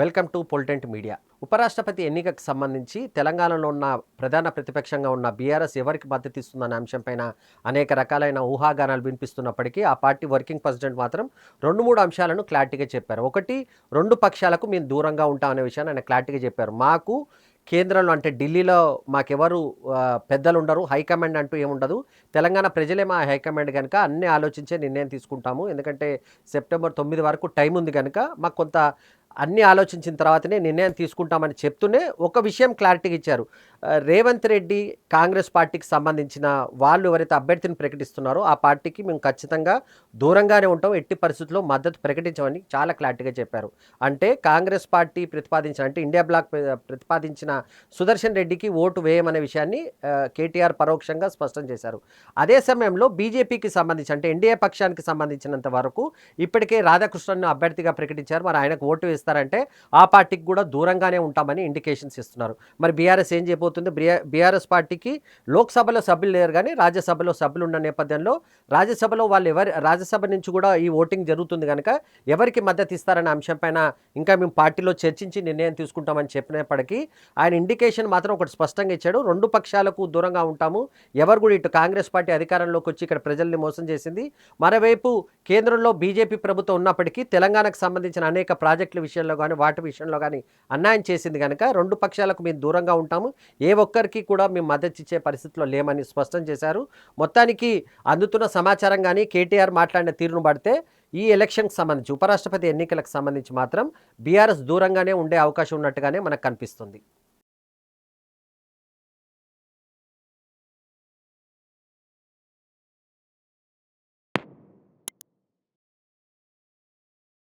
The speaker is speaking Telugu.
Welcome to పొలిటెంట్ media. ఉపరాష్ట్రపతి ఎన్నికకు సంబంధించి తెలంగాణలో ఉన్న ప్రధాన ప్రతిపక్షంగా ఉన్న బీఆర్ఎస్ ఎవరికి మద్దతు ఇస్తుందన్న అంశంపైన అనేక రకాలైన ఊహాగానాలు వినిపిస్తున్నప్పటికీ ఆ పార్టీ వర్కింగ్ ప్రెసిడెంట్ మాత్రం 2-3 అంశాలను క్లారిటీగా చెప్పారు. ఒకటి, 2 పక్షాలకు మేము దూరంగా ఉంటామనే విషయాన్ని ఆయన క్లారిటీగా చెప్పారు. మాకు కేంద్రంలో అంటే ఢిల్లీలో మాకెవరు పెద్దలు ఉండరు, హైకమాండ్ అంటూ ఏముండదు. తెలంగాణ ప్రజలే మా హైకమాండ్ కనుక అన్నీ ఆలోచించే నిర్ణయం తీసుకుంటాము. ఎందుకంటే సెప్టెంబర్ 9 వరకు టైం ఉంది కనుక మాకు కొంత అన్నీ ఆలోచించిన తర్వాతనే నిర్ణయం తీసుకుంటామని చెప్తూనే ఒక విషయం క్లారిటీగా ఇచ్చారు. రేవంత్ రెడ్డి కాంగ్రెస్ పార్టీకి సంబంధించిన వాళ్ళు ఎవరైతే అభ్యర్థిని ప్రకటిస్తున్నారో ఆ పార్టీకి మేము ఖచ్చితంగా దూరంగానే ఉంటాం, ఎట్టి పరిస్థితుల్లో మద్దతు ప్రకటించమని చాలా క్లారిటీగా చెప్పారు. అంటే కాంగ్రెస్ పార్టీ ప్రతిపాదించిన, అంటే ఇండియా బ్లాక్ ప్రతిపాదించిన సుదర్శన్ రెడ్డికి ఓటు వేయమనే విషయాన్ని కేటీఆర్ పరోక్షంగా స్పష్టం చేశారు. అదే సమయంలో బీజేపీకి సంబంధించి అంటే ఎన్డీఏ పక్షానికి సంబంధించినంత వరకు ఇప్పటికే రాధాకృష్ణన్ను అభ్యర్థిగా ప్రకటించారు. మరి ఆయనకు ఓటు వేస్తారంటే ఆ పార్టీకి కూడా దూరంగానే ఉంటామని ఇండికేషన్స్ ఇస్తున్నారు. మరి బీఆర్ఎస్ ఏం చేయబోతుంది? బీఆర్ఎస్ పార్టీకి లోక్సభలో సభ్యులు లేరు, కానీ రాజ్యసభలో సభ్యులు ఉన్న నేపథ్యంలో రాజ్యసభలో వాళ్ళు రాజ్యసభ నుంచి కూడా ఈ ఓటింగ్ జరుగుతుంది కనుక ఎవరికి మద్దతు ఇస్తారనే అంశంపైన ఇంకా మేము పార్టీలో చర్చించి నిర్ణయం తీసుకుంటామని చెప్పినప్పటికీ ఆయన ఇండికేషన్ మాత్రం ఒకటి స్పష్టంగా ఇచ్చాడు. 2 పక్షాలకు దూరంగా ఉంటాము. ఎవరు కూడా ఇటు కాంగ్రెస్ పార్టీ అధికారంలోకి వచ్చి ఇక్కడ ప్రజల్ని మోసం చేసింది, మరోవైపు కేంద్రంలో బీజేపీ ప్రభుత్వం ఉన్నప్పటికీ తెలంగాణకు సంబంధించిన అనేక ప్రాజెక్టుల విషయంలో కానీ వాటి విషయంలో కానీ అన్యాయం చేసింది కనుక 2 పక్షాలకు మేము దూరంగా ఉంటాము, ఏ ఒక్కరికి కూడా మేము మద్దతు ఇచ్చే పరిస్థితిలో లేమని స్పష్టం చేశారు. మొత్తానికి అందుతున్న సమాచారం కానీ కేటీఆర్ మాట్లాడిన తీరును పడితే ఈ ఎలక్షన్కి సంబంధించి ఉపరాష్ట్రపతి ఎన్నికలకు సంబంధించి మాత్రం బీఆర్ఎస్ దూరంగానే ఉండే అవకాశం ఉన్నట్టుగానే మనకు కనిపిస్తుంది.